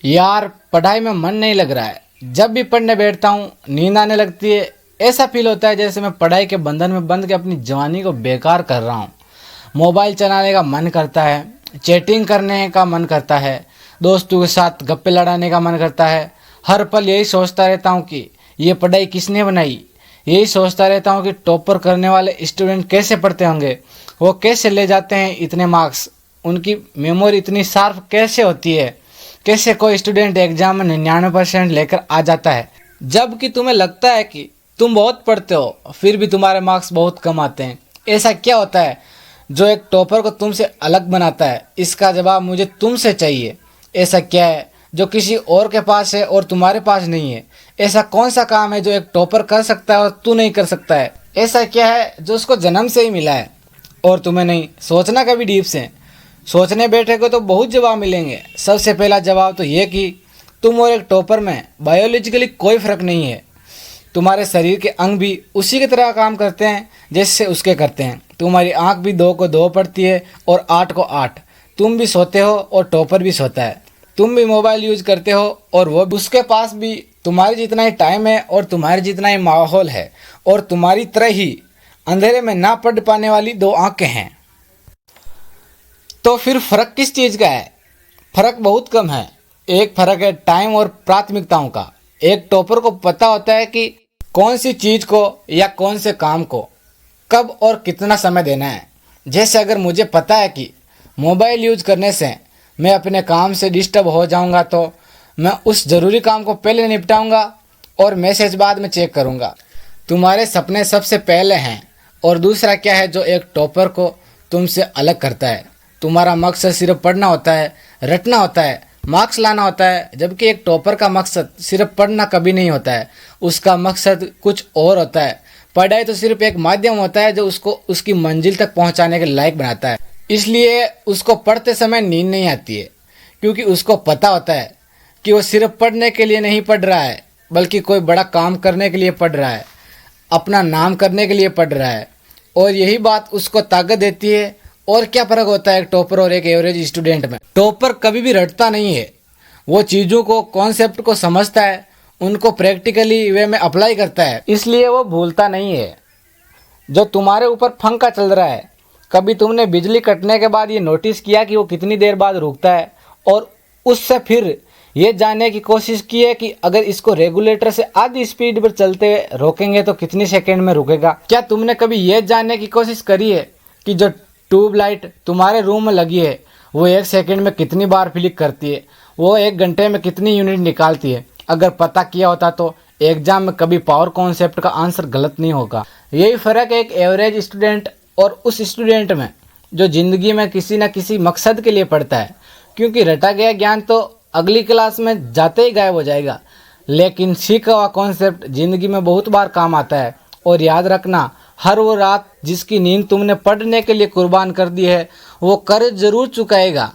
यार पढ़ाई में मन नहीं लग रहा है। जब भी पढ़ने बैठता हूँ नींद आने लगती है। ऐसा फील होता है जैसे मैं पढ़ाई के बंधन में बंध के अपनी जवानी को बेकार कर रहा हूँ। मोबाइल चलाने का मन करता है, चैटिंग करने का मन करता है, दोस्तों के साथ गप्पे लड़ाने का मन करता है। हर पल यही सोचता रहता हूँ कि ये पढ़ाई किसने बनाई। यही सोचता रहता हूँ कि टॉपर करने वाले स्टूडेंट कैसे पढ़ते होंगे, वो कैसे ले जाते हैं इतने मार्क्स, उनकी मेमोरी इतनी शार्प कैसे होती है, कैसे कोई स्टूडेंट एग्जाम में 99% लेकर आ जाता है। जबकि तुम्हें लगता है कि तुम बहुत पढ़ते हो फिर भी तुम्हारे मार्क्स बहुत कम आते हैं। ऐसा क्या होता है जो एक टॉपर को तुमसे अलग बनाता है? इसका जवाब मुझे तुमसे चाहिए। ऐसा क्या है जो किसी और के पास है और तुम्हारे पास नहीं है? ऐसा कौन सा काम है जो एक टॉपर कर सकता है और तू नहीं कर सकता है? ऐसा क्या है जो उसको जन्म से ही मिला है और तुम्हें नहीं? सोचना कभी डीप से। सोचने बैठेगे तो बहुत जवाब मिलेंगे। सबसे पहला जवाब तो ये कि तुम और एक टॉपर में बायोलॉजिकली कोई फ़र्क नहीं है। तुम्हारे शरीर के अंग भी उसी की तरह काम करते हैं जैसे उसके करते हैं। तुम्हारी आंख भी 2 को 2 पढ़ती है और 8 को 8। तुम भी सोते हो और टॉपर भी सोता है। तुम भी मोबाइल यूज करते हो और वो उसके पास भी तुम्हारे जितना ही टाइम है और तुम्हारे जितना ही माहौल है और तुम्हारी तरह ही अंधेरे में ना पढ़ पाने वाली 2 आंखें हैं। तो फिर फ़र्क किस चीज़ का है? फ़र्क बहुत कम है। एक फ़र्क है टाइम और प्राथमिकताओं का। एक टॉपर को पता होता है कि कौन सी चीज़ को या कौन से काम को कब और कितना समय देना है। जैसे अगर मुझे पता है कि मोबाइल यूज करने से मैं अपने काम से डिस्टर्ब हो जाऊंगा तो मैं उस ज़रूरी काम को पहले निपटाऊंगा और मैसेज बाद में चेक करूंगा। तुम्हारे सपने सबसे पहले हैं। और दूसरा क्या है जो एक टॉपर को तुमसे अलग करता है? तुम्हारा मकसद सिर्फ पढ़ना होता है, रटना होता है, मार्क्स लाना होता है। जबकि एक टॉपर का मकसद सिर्फ पढ़ना कभी नहीं होता है, उसका मकसद कुछ और होता है। पढ़ाई तो सिर्फ एक माध्यम होता है जो उसको उसकी मंजिल तक पहुंचाने के लायक बनाता है। इसलिए उसको पढ़ते समय नींद नहीं आती है, क्योंकि उसको पता होता है कि वो सिर्फ पढ़ने के लिए नहीं पढ़ रहा है बल्कि कोई बड़ा काम करने के लिए पढ़ रहा है, अपना नाम करने के लिए पढ़ रहा है। और यही बात उसको ताकत देती है। और क्या फ़र्क होता है एक टॉपर और एक एवरेज स्टूडेंट में? टॉपर कभी भी रटता नहीं है। वो चीज़ों को, कॉन्सेप्ट को समझता है, उनको प्रैक्टिकली वे में अप्लाई करता है, इसलिए वो भूलता नहीं है। जो तुम्हारे ऊपर पंखा चल रहा है, कभी तुमने बिजली कटने के बाद ये नोटिस किया कि वो कितनी देर बाद रुकता है? और उससे फिर ये जानने की कोशिश की है कि अगर इसको रेगुलेटर से आधी स्पीड पर चलते रोकेंगे तो कितनी सेकेंड में रुकेगा? क्या तुमने कभी ये जानने की कोशिश करी है कि जो ट्यूबलाइट तुम्हारे रूम में लगी है वो 1 सेकंड में कितनी बार फ्लिक करती है, वो 1 घंटे में कितनी यूनिट निकालती है? अगर पता किया होता तो एग्जाम में कभी पावर कॉन्सेप्ट का आंसर गलत नहीं होगा। यही फ़र्क है एक एवरेज स्टूडेंट और उस स्टूडेंट में जो ज़िंदगी में किसी न किसी मकसद के लिए पढ़ता है। क्योंकि रटा गया ज्ञान तो अगली क्लास में जाते ही गायब हो जाएगा, लेकिन सीखा हुआ कॉन्सेप्ट ज़िंदगी में बहुत बार काम आता है। और याद रखना, हर वो रात जिसकी नींद तुमने पढ़ने के लिए कुर्बान कर दी है वो कर्ज जरूर चुकाएगा।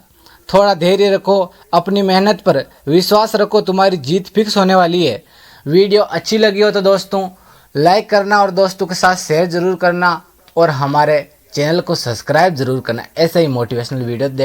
थोड़ा धैर्य रखो, अपनी मेहनत पर विश्वास रखो, तुम्हारी जीत फिक्स होने वाली है। वीडियो अच्छी लगी हो तो दोस्तों लाइक करना और दोस्तों के साथ शेयर ज़रूर करना और हमारे चैनल को सब्सक्राइब ज़रूर करना। ऐसे ही मोटिवेशनल वीडियो देख